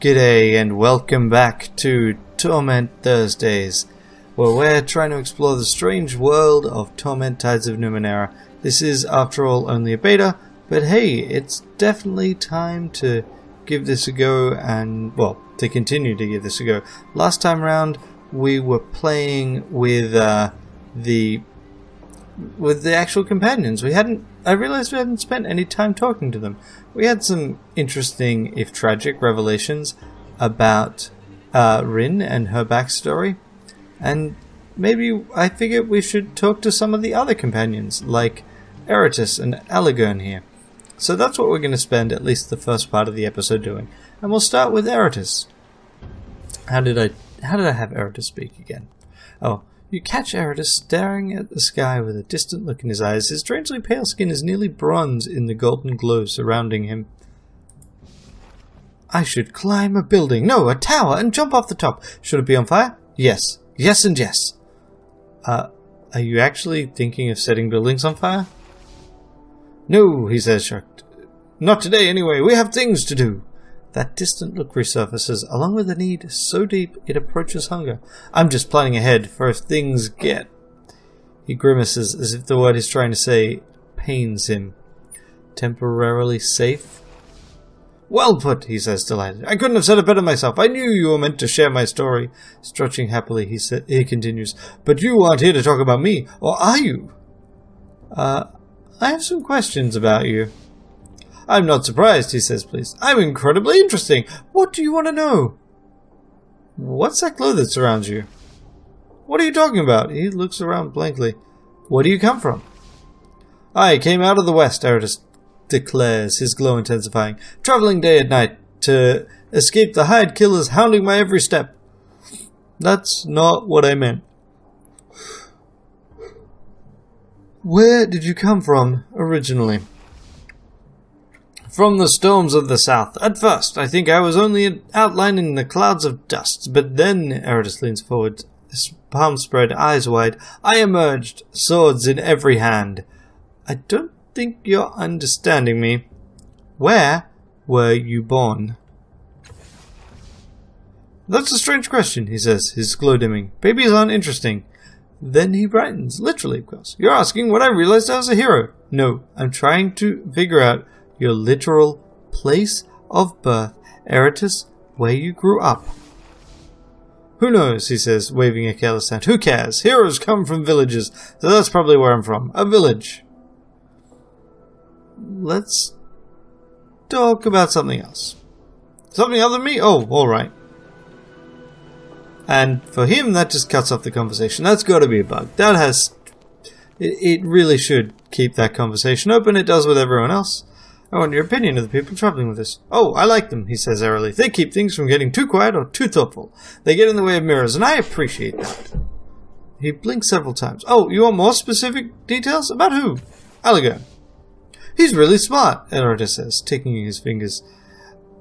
G'day and welcome back to Torment Thursdays, where we're trying to explore the strange world of Torment Tides of Numera. This is, after all, only a beta, but hey, it's definitely time to give this a go and, well, to continue to give this a go. Last time round, we were playing with the actual companions. I realized we hadn't spent any time talking to them. We had some interesting, if tragic, revelations about Rin and her backstory, and maybe I figured we should talk to some of the other companions, like Eratus and Alagern here. So that's what we're going to spend at least the first part of the episode doing, and we'll start with Eratus. How did I have Eratus speak again? Oh. You catch Eratus staring at the sky with a distant look in his eyes. His strangely pale skin is nearly bronze in the golden glow surrounding him. I should climb a building, no, a tower, and jump off the top. Should it be on fire? Yes. Yes and yes. Are you actually thinking of setting buildings on fire? No, he says, shocked. Not today, anyway. We have things to do. That distant look resurfaces, along with a need so deep it approaches hunger. I'm just planning ahead for if things get... He grimaces as if the word he's trying to say pains him. Temporarily safe? Well put, he says, delighted. I couldn't have said it better myself. I knew you were meant to share my story. Stretching happily, he continues. But you aren't here to talk about me, or are you? I have some questions about you. I'm not surprised, he says, please. I'm incredibly interesting. What do you want to know? What's that glow that surrounds you? What are you talking about? He looks around blankly. Where do you come from? I came out of the west, Eratus declares, his glow intensifying. Traveling day and night to escape the hired killers hounding my every step. That's not what I meant. Where did you come from, originally? From the storms of the south. At first, I think I was only outlining the clouds of dust, but then, Eratus leans forward, his palms spread, eyes wide, I emerged, swords in every hand. I don't think you're understanding me. Where were you born? That's a strange question, he says, his glow dimming. Babies aren't interesting. Then he brightens, literally, of course. You're asking what I realized I was a hero. No, I'm trying to figure out your literal place of birth, Eratus, where you grew up. Who knows, he says, waving a careless hand. Who cares? Heroes come from villages, so that's probably where I'm from. A village. Let's talk about something else. Something other than me? Oh, alright. And for him, that just cuts off the conversation. That's got to be a bug. That has... It really should keep that conversation open. It does with everyone else. I want your opinion of the people traveling with us. Oh, I like them, he says airily. They keep things from getting too quiet or too thoughtful. They get in the way of mirrors, and I appreciate that. He blinks several times. Oh, you want more specific details? About who? Alagern. He's really smart, Eratus says, taking his fingers.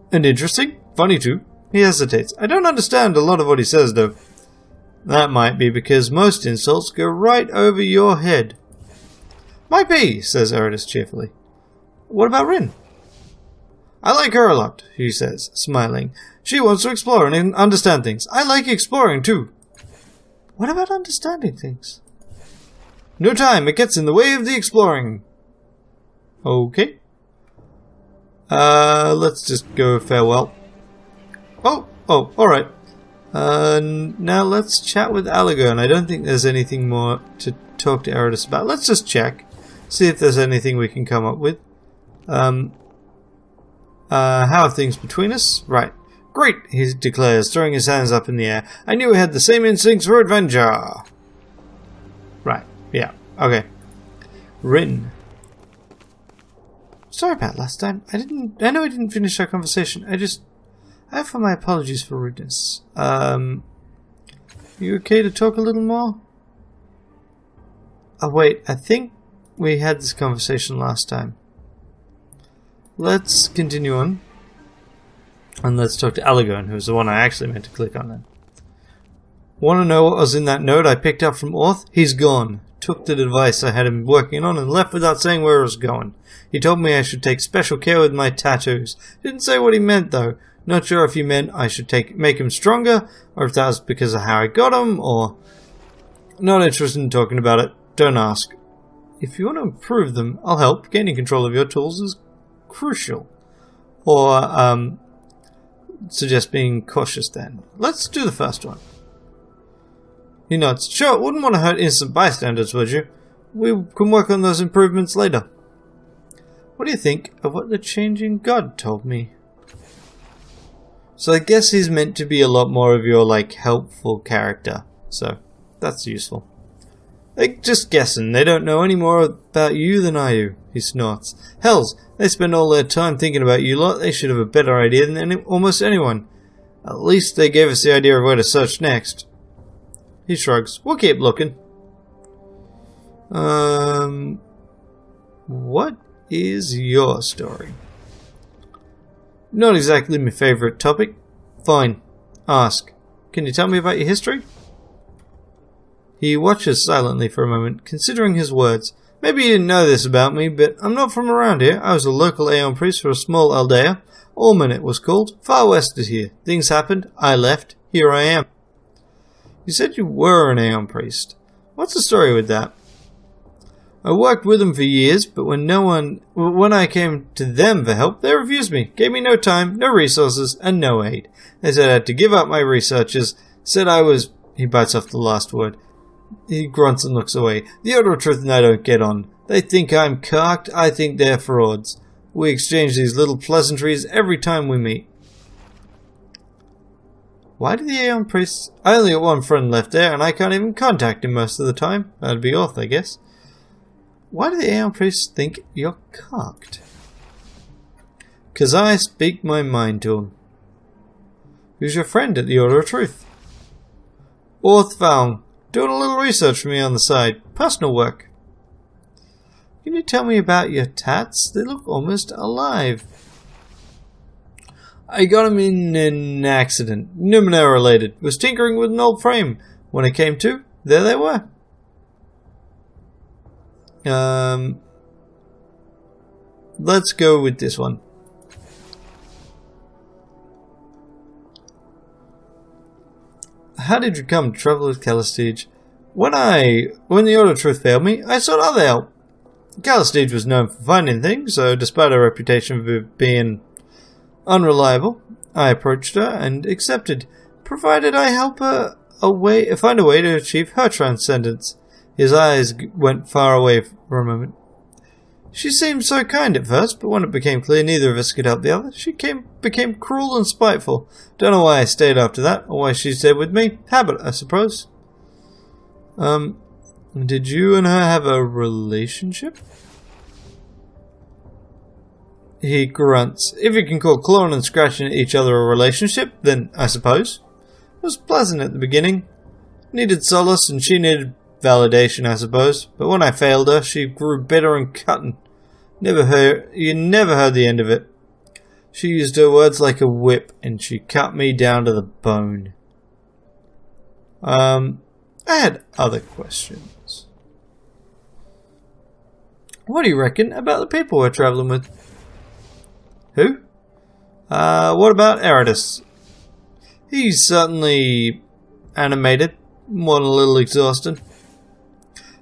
And interesting. Funny, too. He hesitates. I don't understand a lot of what he says, though. That might be because most insults go right over your head. Might be, says Eratus cheerfully. What about Rin? I like her a lot, he says, smiling. She wants to explore and understand things. I like exploring, too. What about understanding things? No time, it gets in the way of the exploring. Okay. Let's just go farewell. Oh, alright. Now let's chat with Alagern. I don't think there's anything more to talk to Eratus about. Let's just check. See if there's anything we can come up with. How are things between us? Right. Great, he declares, throwing his hands up in the air. I knew we had the same instincts for adventure. Right, yeah, okay. Rin. Sorry about last time. I know I didn't finish our conversation. I offer my apologies for rudeness. You okay to talk a little more? Oh wait, I think we had this conversation last time. Let's continue on. And let's talk to Alagern, who's the one I actually meant to click on then. Want to know what was in that note I picked up from Orth? He's gone. Took the device I had him working on and left without saying where it was going. He told me I should take special care with my tattoos. Didn't say what he meant, though. Not sure if you meant I should make him stronger, or if that was because of how I got him, or... Not interested in talking about it. Don't ask. If you want to improve them, I'll help. Gaining control of your tools is crucial. Or, suggest being cautious then. Let's do the first one. He nods. Sure, wouldn't want to hurt innocent bystanders, would you? We can work on those improvements later. What do you think of what the changing god told me? So I guess he's meant to be a lot more of your, like, helpful character. So, that's useful. Just guessing, they don't know any more about you than I do, he snorts. Hells, they spend all their time thinking about you lot. They should have a better idea than almost anyone. At least they gave us the idea of where to search next. He shrugs. We'll keep looking. What is your story? Not exactly my favourite topic. Fine. Ask. Can you tell me about your history? He watches silently for a moment, considering his words. Maybe you didn't know this about me, but I'm not from around here. I was a local Aeon priest for a small aldea. Ormond it was called. Far west of here. Things happened. I left. Here I am. You said you were an Aeon priest. What's the story with that? I worked with them for years, but when I came to them for help, they refused me. Gave me no time, no resources, and no aid. They said I had to give up my researches. Said I was... He bites off the last word. He grunts and looks away. The Order of Truth and I don't get on. They think I'm cocked, I think they're frauds. We exchange these little pleasantries every time we meet. Why do the Aeon priests... I only got one friend left there, and I can't even contact him most of the time. That'd be off, I guess. Why do the Aeon priests think you're cocked? 'Cause I speak my mind to him. Who's your friend at the Order of Truth? Orthvalm. Doing a little research for me on the side. Personal work. Can you tell me about your tats? They look almost alive. I got them in an accident. Numera related. Was tinkering with an old frame. When I came to, there they were. Let's go with this one. How did you come to travel with Calistege? When the Order of Truth failed me, I sought other help. Calistege was known for finding things, so despite her reputation for being unreliable, I approached her and accepted, provided I help her find a way to achieve her transcendence. His eyes went far away for a moment. She seemed so kind at first, but when it became clear neither of us could help the other, she became cruel and spiteful. Don't know why I stayed after that, or why she stayed with me. Habit, I suppose. Did you and her have a relationship? He grunts. If you can call clawing and scratching at each other a relationship, then I suppose. It was pleasant at the beginning. Needed solace, and she needed validation, I suppose. But when I failed her, she grew bitter and cutting. You never heard the end of it. She used her words like a whip, and she cut me down to the bone. I had other questions. What do you reckon about the people we're travelling with? Who? What about Eridus? He's certainly animated, more than a little exhausted.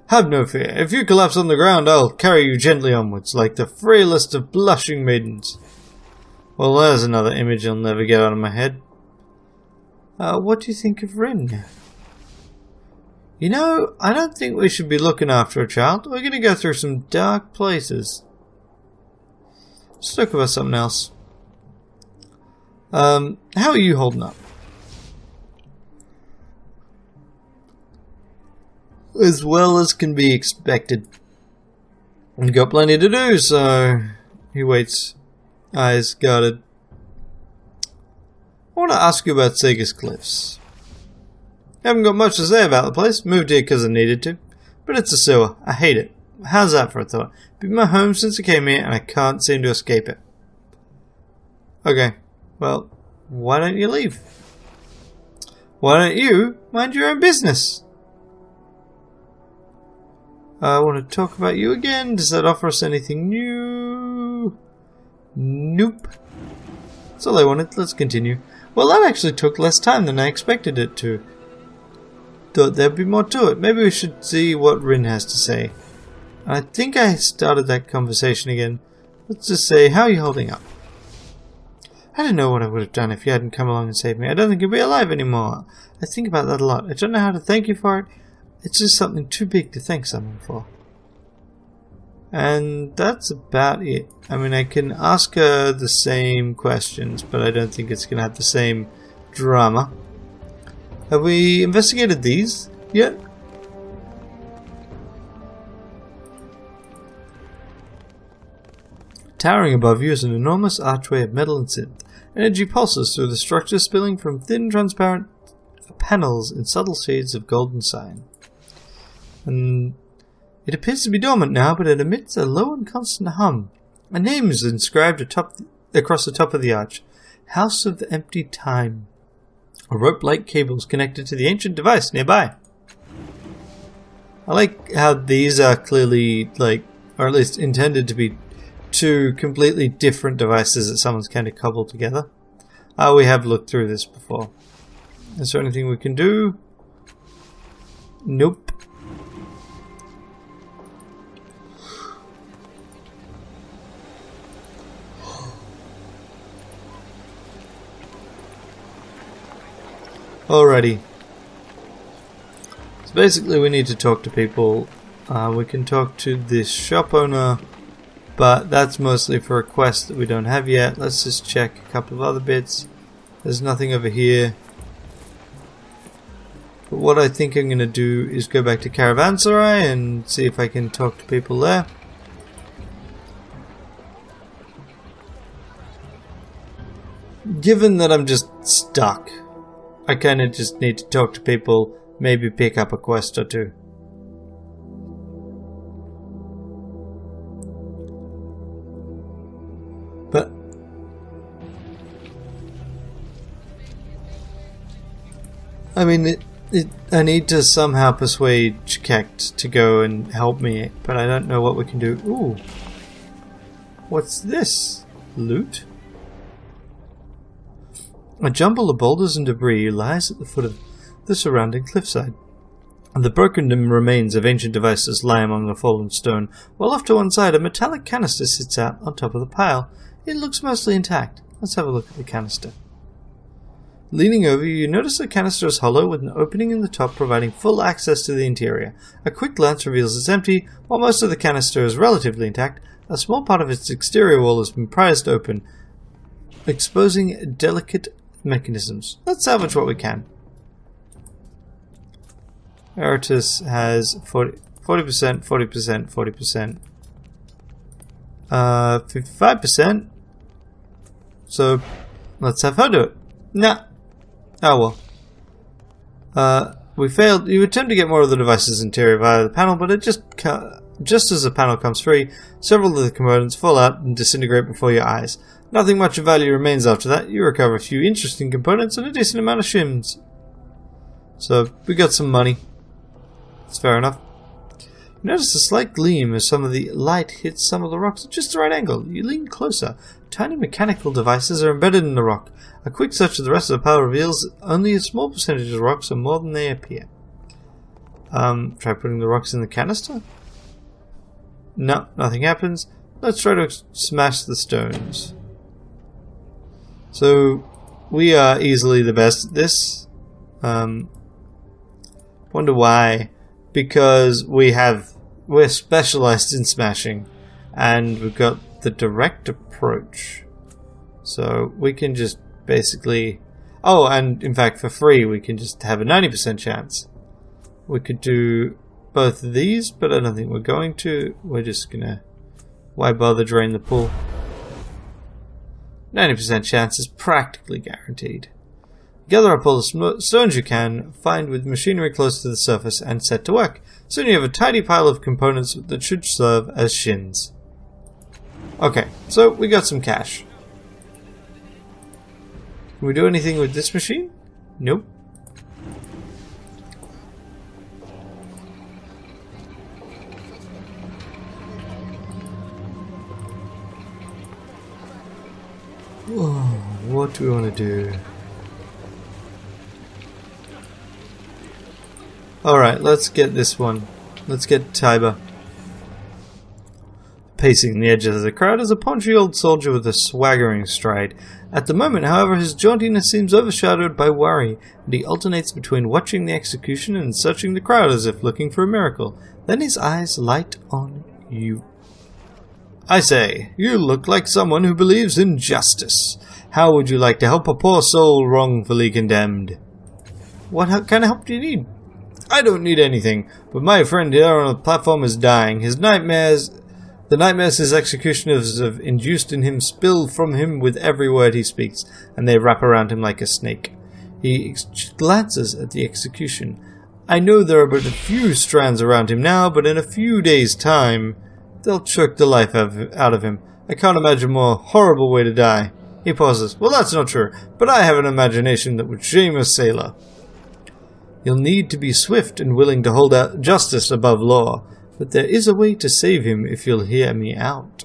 Have no fear. If you collapse on the ground, I'll carry you gently onwards, like the frailest of blushing maidens. Well, there's another image I'll never get out of my head. What do you think of Rin? You know, I don't think we should be looking after a child. We're going to go through some dark places. Let's talk about something else. How are you holding up? As well as can be expected. You've got plenty to do, so... He waits, eyes guarded. I want to ask you about Sega's Cliffs. Haven't got much to say about the place. Moved here because I needed to. But it's a sewer. I hate it. How's that for a thought? Been my home since I came here and I can't seem to escape it. Okay. Well, why don't you leave? Why don't you mind your own business? I want to talk about you again. Does that offer us anything new? Nope. That's all I wanted. Let's continue. Well, that actually took less time than I expected it to. Thought there'd be more to it. Maybe we should see what Rin has to say. I think I started that conversation again. Let's just say, how are you holding up? I don't know what I would have done if you hadn't come along and saved me. I don't think you'd be alive anymore. I think about that a lot. I don't know how to thank you for it. It's just something too big to thank someone for. And that's about it. I mean, I can ask her the same questions, but I don't think it's going to have the same drama. Have we investigated these yet? Towering above you is an enormous archway of metal and synth. Energy pulses through the structure, spilling from thin, transparent panels in subtle shades of golden cyan. And it appears to be dormant now, but it emits a low and constant hum. A name is inscribed across the top of the arch. House of Empty Time. A rope-like cable is connected to the ancient device nearby. I like how these are clearly, or at least intended to be, two completely different devices that someone's kind of cobbled together. We have looked through this before. Is there anything we can do? Nope. Alrighty. So basically we need to talk to people. We can talk to this shop owner, but that's mostly for a quest that we don't have yet. Let's just check a couple of other bits. There's nothing over here. But what I think I'm going to do is go back to Caravanserai and see if I can talk to people there. Given that I'm just stuck, I kind of just need to talk to people, maybe pick up a quest or two. But I mean, I need to somehow persuade Chikekt to go and help me, but I don't know what we can do. Ooh. What's this? Loot? A jumble of boulders and debris lies at the foot of the surrounding cliffside. The broken remains of ancient devices lie among the fallen stone, while off to one side a metallic canister sits out on top of the pile. It looks mostly intact. Let's have a look at the canister. Leaning over you notice the canister is hollow with an opening in the top providing full access to the interior. A quick glance reveals it's empty. While most of the canister is relatively intact, a small part of its exterior wall has been prized open, exposing delicate mechanisms. Let's salvage what we can. Eratus has 40%, 40%, 40%, 55%. So let's have her do it. Nah. Oh well. We failed. You attempt to get more of the device's interior via the panel, but it just as the panel comes free, several of the components fall out and disintegrate before your eyes. Nothing much of value remains after that. You recover a few interesting components and a decent amount of shims. So we got some money. That's fair enough. You notice a slight gleam as some of the light hits some of the rocks at just the right angle. You lean closer. Tiny mechanical devices are embedded in the rock. A quick search of the rest of the pile reveals that only a small percentage of the rocks are more than they appear. Try putting the rocks in the canister? No, nothing happens. Let's try to smash the stones. So, we are easily the best at this. Wonder why. Because we're specialized in smashing, and we've got the direct approach. So, we can just basically... Oh, and in fact, for free, we can just have a 90% chance. We could do both of these, but I don't think we're going to. We're just gonna... Why bother drain the pool? 90% chance is practically guaranteed. Gather up all the stones you can find with machinery close to the surface and set to work. Soon you have a tidy pile of components that should serve as shins. Okay, so we got some cash. Can we do anything with this machine? Nope. what do we want to do? Alright, let's get this one. Let's get Tiber. Pacing the edges of the crowd is a paunchy old soldier with a swaggering stride. At the moment, however, his jauntiness seems overshadowed by worry, and he alternates between watching the execution and searching the crowd as if looking for a miracle. Then his eyes light on you. I say, you look like someone who believes in justice. How would you like to help a poor soul wrongfully condemned? What kind of help do you need? I don't need anything, but my friend here on the platform is dying. The nightmares his executioners have induced in him spill from him with every word he speaks, and they wrap around him like a snake. He glances at the execution. I know there are but a few strands around him now, but in a few days' time, they'll choke the life out of him. I can't imagine a more horrible way to die. He pauses. Well, that's not true, but I have an imagination that would shame a sailor. You'll need to be swift and willing to hold out justice above law. But there is a way to save him if you'll hear me out.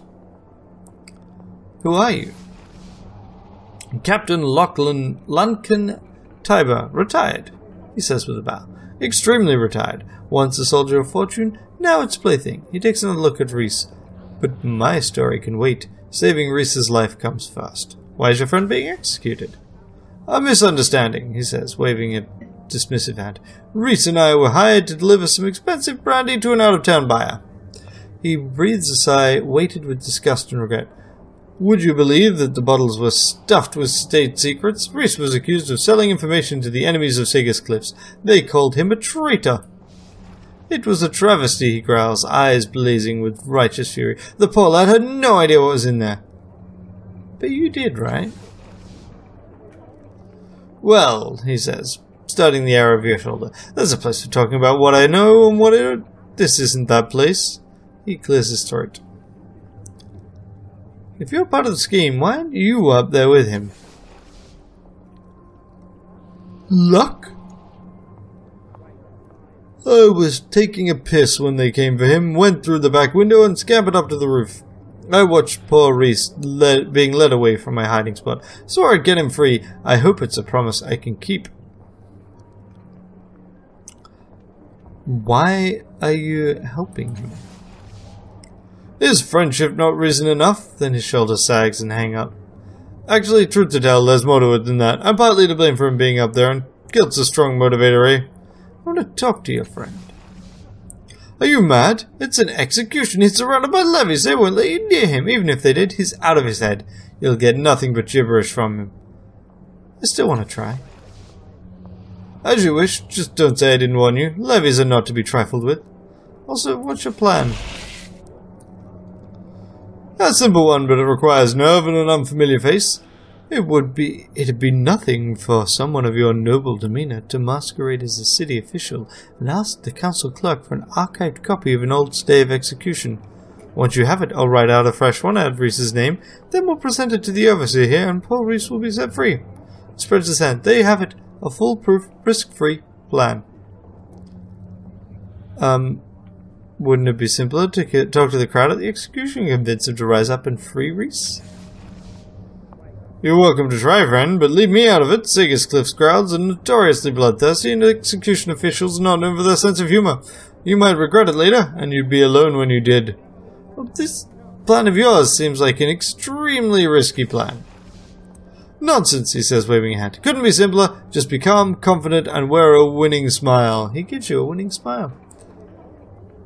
Who are you? Captain Lunken Tiber, retired, he says with a bow. Extremely retired. Once a soldier of fortune, now it's plaything. He takes another look at Reese. But my story can wait. Saving Reese's life comes first. Why is your friend being executed? A misunderstanding, he says, waving a dismissive hand. Reese and I were hired to deliver some expensive brandy to an out-of-town buyer. He breathes a sigh, weighted with disgust and regret. Would you believe that the bottles were stuffed with state secrets? Reese was accused of selling information to the enemies of Sagas Cliffs. They called him a traitor. It was a travesty, he growls, eyes blazing with righteous fury. The poor lad had no idea what was in there. But you did, right? Well, he says, starting the arrow of your shoulder. There's a place for talking about what I know and what I... This isn't that place. He clears his throat. If you're part of the scheme, why aren't you up there with him? Luck? I was taking a piss when they came for him, went through the back window and scampered up to the roof. I watched poor Reese being led away from my hiding spot. So I'd get him free. I hope it's a promise I can keep. Why are you helping him? Is friendship not reason enough? Then his shoulder sags and hang up. Actually, truth to tell, there's more to it than that. I'm partly to blame for him being up there, and guilt's a strong motivator, eh? I want to talk to your friend. Are you mad? It's an execution. He's surrounded by levies. They won't let you near him. Even if they did, he's out of his head. You'll get nothing but gibberish from him. I still want to try. As you wish. Just don't say I didn't warn you. Levies are not to be trifled with. Also, what's your plan? A simple one, but it requires nerve and an unfamiliar face. It'd be nothing for someone of your noble demeanor to masquerade as a city official and ask the council clerk for an archived copy of an old stay of execution. Once you have it, I'll write out a fresh one, add Reese's name, then we'll present it to the overseer here, and poor Reese will be set free. Spreads his hand. There you have it. A foolproof, risk-free plan. Wouldn't it be simpler to talk to the crowd at the execution and convince them to rise up and free Reese? You're welcome to try, friend, but leave me out of it. Sagas Cliffs crowds are notoriously bloodthirsty, and execution officials are not known for their sense of humor. You might regret it later, and you'd be alone when you did. Well, this plan of yours seems like an extremely risky plan. Nonsense, he says, waving a hand. Couldn't be simpler. Just be calm, confident, and wear a winning smile. He gives you a winning smile.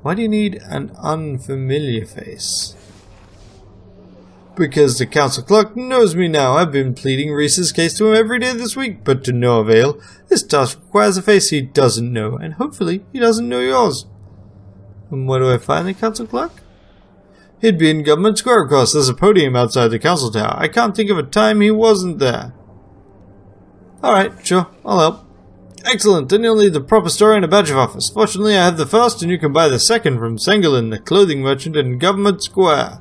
Why do you need an unfamiliar face? Because the council clerk knows me now. I've been pleading Reese's case to him every day this week, but to no avail. This task requires a face he doesn't know, and hopefully he doesn't know yours. And where do I find the council clerk? He'd be in Government Square, of course. There's a podium outside the council tower. I can't think of a time he wasn't there. Alright, sure, I'll help. Excellent, then you'll need the proper story and a badge of office. Fortunately, I have the first, and you can buy the second from Sengalin, the clothing merchant in Government Square.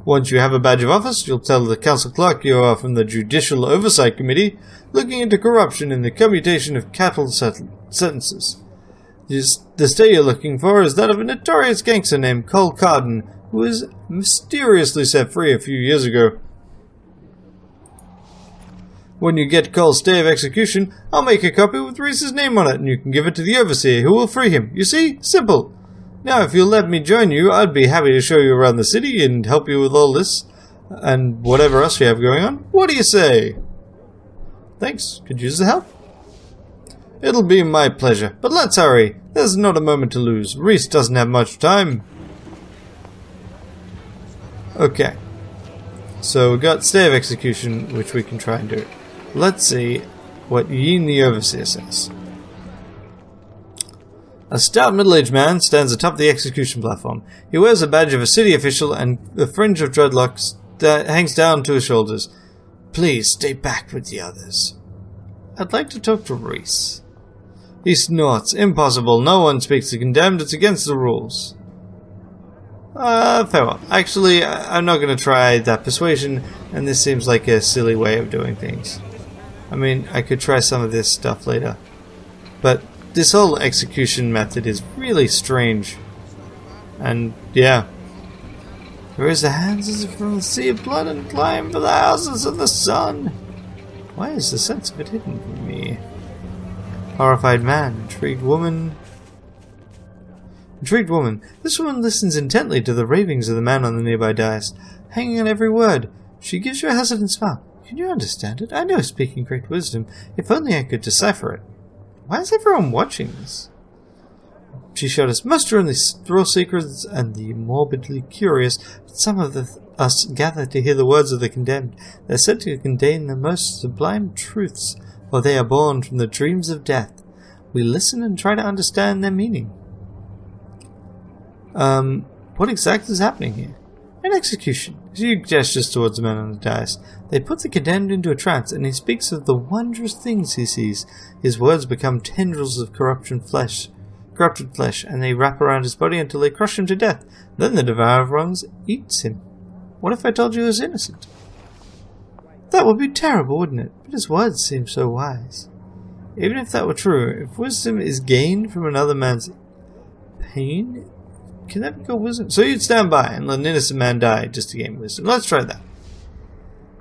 Once you have a badge of office, you'll tell the council clerk you are from the Judicial Oversight Committee, looking into corruption in the commutation of cattle sentences. The stay you're looking for is that of a notorious gangster named Cole Carden, who was mysteriously set free a few years ago. When you get Cole's stay of execution, I'll make a copy with Reese's name on it, and you can give it to the overseer, who will free him. You see? Simple. Now, if you'll let me join you, I'd be happy to show you around the city and help you with all this, and whatever else you have going on. What do you say? Thanks. Could use the help. It'll be my pleasure, but let's hurry. There's not a moment to lose. Reese doesn't have much time. Okay. So we got stay of execution, which we can try and do. Let's see what Yeen the Overseer says. A stout middle-aged man stands atop the execution platform. He wears a badge of a city official and a fringe of dreadlocks that hangs down to his shoulders. Please stay back with the others. I'd like to talk to Reese. He snorts. Impossible. No one speaks to condemned. It's against the rules. Farewell. Actually, I'm not going to try that persuasion, and this seems like a silly way of doing things. I mean, I could try some of this stuff later. But this whole execution method is really strange. And, yeah. Raise the hands as if from the sea of blood and climb for the houses of the sun. Why is the sense of it hidden from me? Horrified man. Intrigued woman. Intrigued woman. This woman listens intently to the ravings of the man on the nearby dais, hanging on every word. She gives you a hesitant smile. Can you understand it? I know speaking great wisdom. If only I could decipher it. Why is everyone watching this? She showed us most are only thrill seekers and the morbidly curious, but some of us gather to hear the words of the condemned. They're said to contain the most sublime truths, for they are born from the dreams of death. We listen and try to understand their meaning. What exactly is happening here? An execution. She gestures towards the man on the dais. They put the condemned into a trance, and he speaks of the wondrous things he sees. His words become tendrils of corrupted flesh, and they wrap around his body until they crush him to death. Then the devourer of wrongs eats him. What if I told you he was innocent? That would be terrible, wouldn't it? But his words seem so wise. Even if that were true, if wisdom is gained from another man's pain, can that be called wisdom? So you'd stand by and let an innocent man die just to gain wisdom. Let's try that.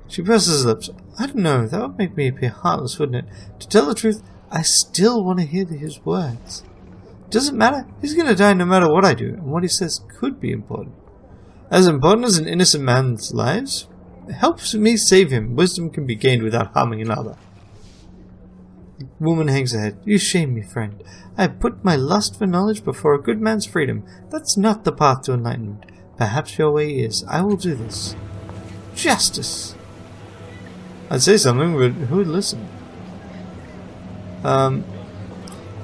She presses her lips. I don't know, that would make me appear heartless, wouldn't it? To tell the truth, I still want to hear his words. Doesn't matter. He's going to die no matter what I do, and what he says could be important. As important as an innocent man's lives, it helps me save him. Wisdom can be gained without harming another. The woman hangs her head. You shame me, friend. I have put my lust for knowledge before a good man's freedom. That's not the path to enlightenment. Perhaps your way is. I will do this. Justice. I'd say something, but who would listen?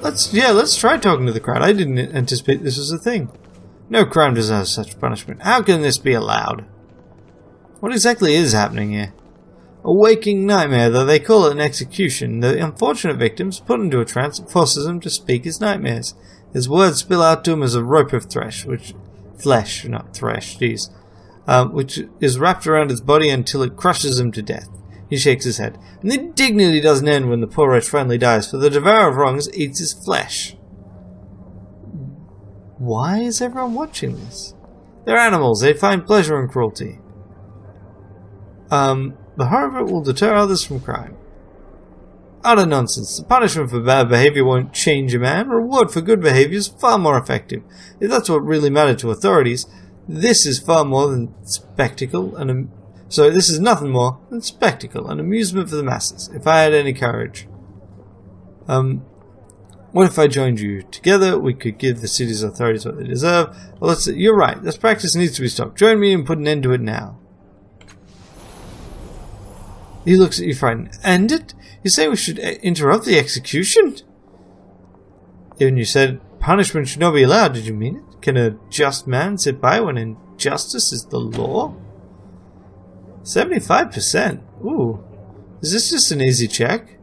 Let's try talking to the crowd. I didn't anticipate this was a thing. No crime deserves such punishment. How can this be allowed? What exactly is happening here? A waking nightmare, though they call it an execution. The unfortunate victim's put into a trance that forces him to speak his nightmares. His words spill out to him as a rope of flesh, which is wrapped around his body until it crushes him to death. He shakes his head. And the indignity doesn't end when the poor wretch finally dies, for the devourer of wrongs eats his flesh. Why is everyone watching this? They're animals. They find pleasure in cruelty. The horror of it will deter others from crime. Utter nonsense. The punishment for bad behavior won't change a man. Reward for good behavior is far more effective. If that's what really mattered to authorities, this is far more than spectacle and So this is nothing more than spectacle and amusement for the masses, if I had any courage. What if I joined you? Together we could give the city's authorities what they deserve. Well, you're right, this practice needs to be stopped. Join me and put an end to it now. He looks at you frightened. End it? You say we should interrupt the execution? Even you said punishment should not be allowed, did you mean it? Can a just man sit by when injustice is the law? 75%. Ooh. Is this just an easy check?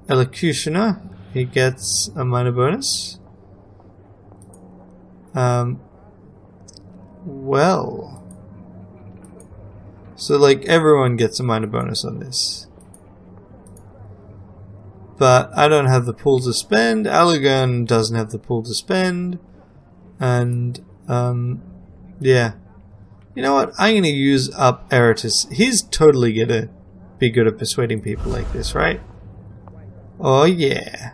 Elocutioner. He gets a minor bonus. Well. So, like, everyone gets a minor bonus on this. But I don't have the pool to spend. Allegan doesn't have the pool to spend. And, yeah. You know what? I'm going to use up Eratus. He's totally going to be good at persuading people like this, right? Oh yeah.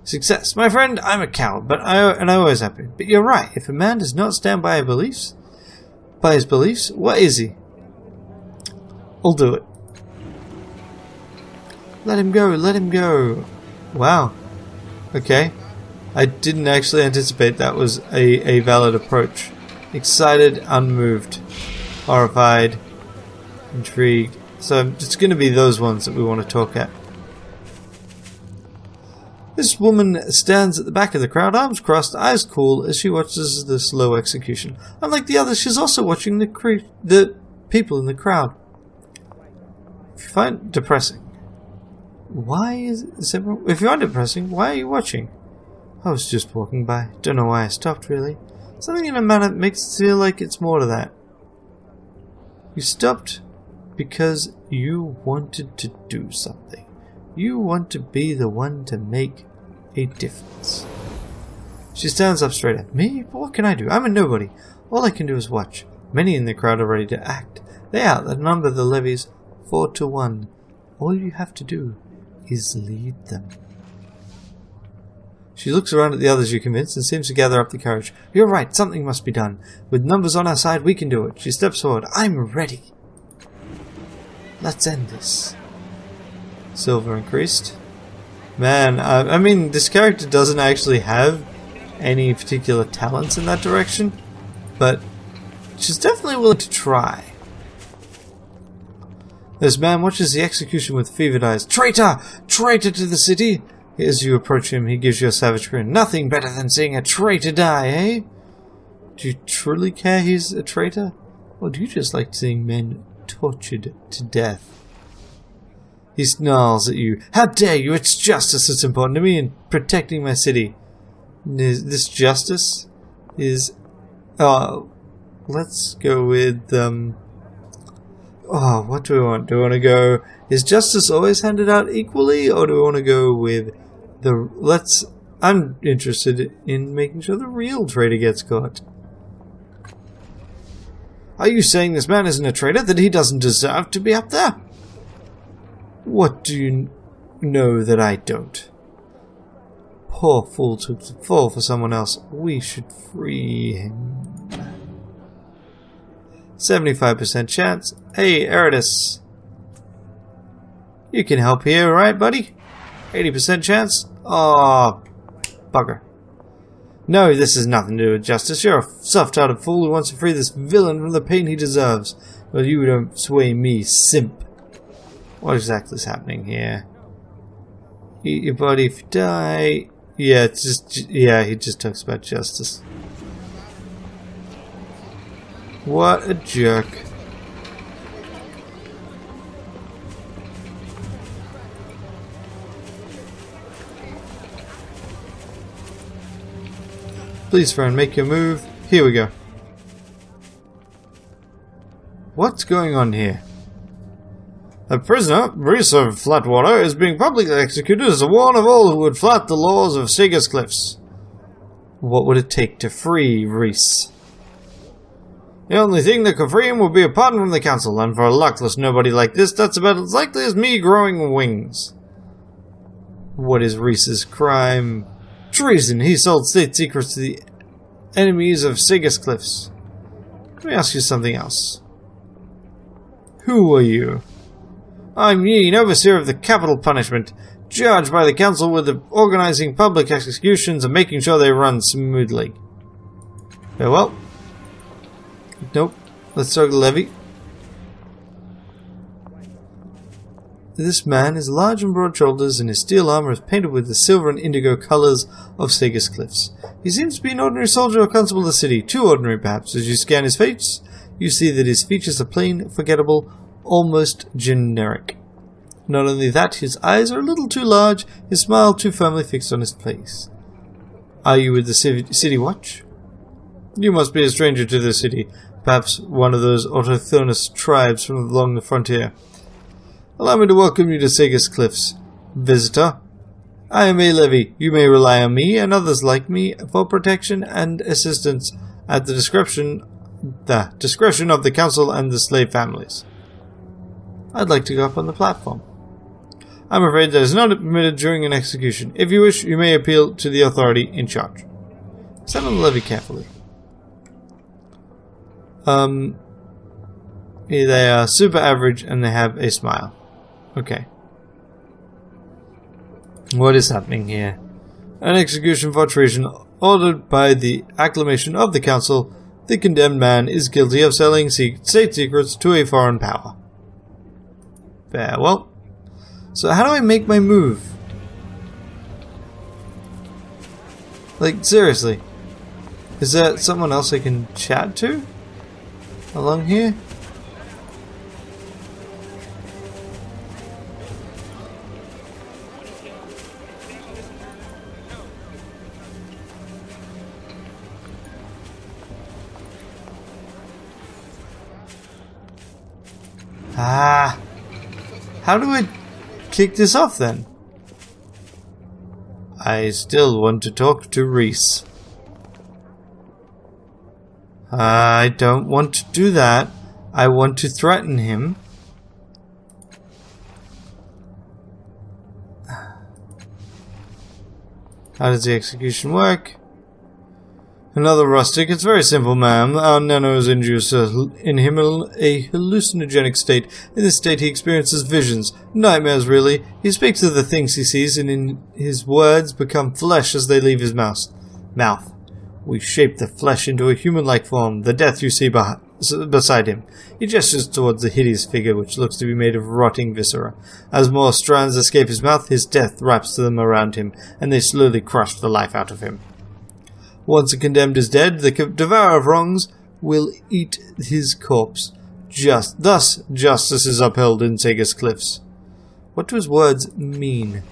Success. My friend, I'm a coward, I always have been. But you're right. If a man does not stand by his beliefs, what is he? I'll do it. Let him go, let him go. Wow. Okay. I didn't actually anticipate that was a valid approach. Excited, unmoved, horrified, intrigued. So it's going to be those ones that we want to talk at. This woman stands at the back of the crowd, arms crossed, eyes cool, as she watches the slow execution. Unlike the others, she's also watching the people in the crowd. If you find it depressing, if you find it depressing, why are you watching? I was just walking by. Don't know why I stopped, really. Something in a manner makes it feel like it's more to that. You stopped because you wanted to do something. You want to be the one to make a difference. She stands up straight at me. But what can I do? I'm a nobody. All I can do is watch. Many in the crowd are ready to act. They outnumber the levies 4-1. All you have to do is lead them. She looks around at the others you convince and seems to gather up the courage. You're right, something must be done. With numbers on our side, we can do it. She steps forward. I'm ready. Let's end this. Silver increased. Man, I mean, this character doesn't actually have any particular talents in that direction, but she's definitely willing to try. This man watches the execution with fevered eyes. Traitor! Traitor to the city! As you approach him, he gives you a savage grin. Nothing better than seeing a traitor die, eh? Do you truly care he's a traitor? Or do you just like seeing men tortured to death? He snarls at you. How dare you? It's justice that's important to me in protecting my city. This justice is... let's go with... what do we want? Do we want to go... Is justice always handed out equally? Or do we want to go with the... I'm interested in making sure the real traitor gets caught. Are you saying this man isn't a traitor? That he doesn't deserve to be up there? What do you know that I don't? Poor fool took the fall for someone else. We should free him. 75% chance. Hey, Eridus. You can help here, right, buddy? 80% chance. Oh, bugger. No, this has nothing to do with justice. You're a soft-hearted fool who wants to free this villain from the pain he deserves. Well, you don't sway me, simp. What exactly is happening here? Eat your body if you die. Yeah, it's just... Yeah, he just talks about justice. What a jerk. Please, friend, make your move. Here we go. What's going on here? A prisoner, Reese of Flatwater, is being publicly executed as a warning of all who would flout the laws of Seagus Cliffs. What would it take to free Reese? The only thing that could free him would be a pardon from the council, and for a luckless nobody like this, that's about as likely as me growing wings. What is Reese's crime? Treason. He sold state secrets to the enemies of Seagus Cliffs. Let me ask you something else. Who are you? I'm Yeen, overseer of the capital punishment, charged by the council with organizing public executions and making sure they run smoothly. Well. Nope. Let's start the levy. This man is large and broad shoulders, and his steel armor is painted with the silver and indigo colors of Seagus Cliffs. He seems to be an ordinary soldier or constable of the city, too ordinary perhaps. As you scan his face, you see that his features are plain, forgettable, almost generic. Not only that, his eyes are a little too large, his smile too firmly fixed on his face. Are you with the city watch? You must be a stranger to the city, perhaps one of those autochthonous tribes from along the frontier. Allow me to welcome you to Seagus Cliffs, visitor. I am a levy. You may rely on me and others like me for protection and assistance at the discretion of the council and the slave families. I'd like to go up on the platform. I'm afraid that is not permitted during an execution. If you wish, you may appeal to the authority in charge. Examine the levy carefully. They are super average and they have a smile. Okay. What is happening here? An execution for treason ordered by the acclamation of the council. The condemned man is guilty of selling state secrets to a foreign power. Fair. Well, so how do I make my move? Like, seriously. Is there someone else I can chat to? Along here? Ah, how do I kick this off then? I still want to talk to Reese. I don't want to do that. I want to threaten him. How does the execution work? Another rustic. It's very simple, ma'am. Our nanos induce in him a hallucinogenic state. In this state he experiences visions. Nightmares, really. He speaks of the things he sees, and in his words become flesh as they leave his mouth. We shape the flesh into a human-like form, the death you see beside him. He gestures towards the hideous figure, which looks to be made of rotting viscera. As more strands escape his mouth, his death wraps them around him, and they slowly crush the life out of him. Once the condemned is dead, the devourer of wrongs will eat his corpse. Thus, justice is upheld in Sega's cliffs. What do his words mean?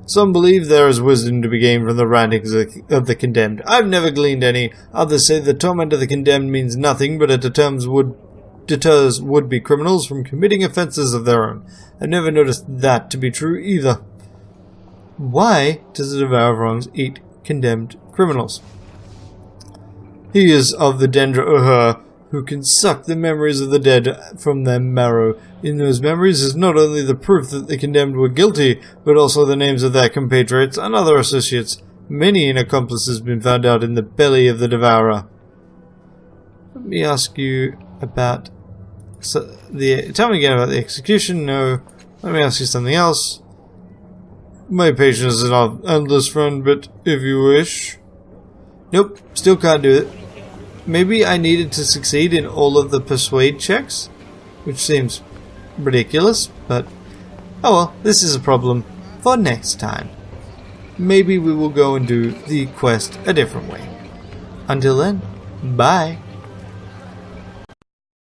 Some believe there is wisdom to be gained from the rantings of the condemned. I've never gleaned any. Others say the torment of the condemned means nothing, but it deters would-be criminals from committing offences of their own. I've never noticed that to be true either. Why does the devourer of wrongs eat condemned criminals? He is of the Dendra who can suck the memories of the dead from their marrow. In those memories is not only the proof that the condemned were guilty, but also the names of their compatriots and other associates. Many an accomplice has been found out in the belly of the devourer. Let me ask you about tell me again about the execution. No, let me ask you something else. My patience is not endless, friend, but if you wish. Nope, still can't do it. Maybe I needed to succeed in all of the persuade checks, which seems ridiculous, but oh well, this is a problem for next time. Maybe we will go and do the quest a different way. Until then, bye.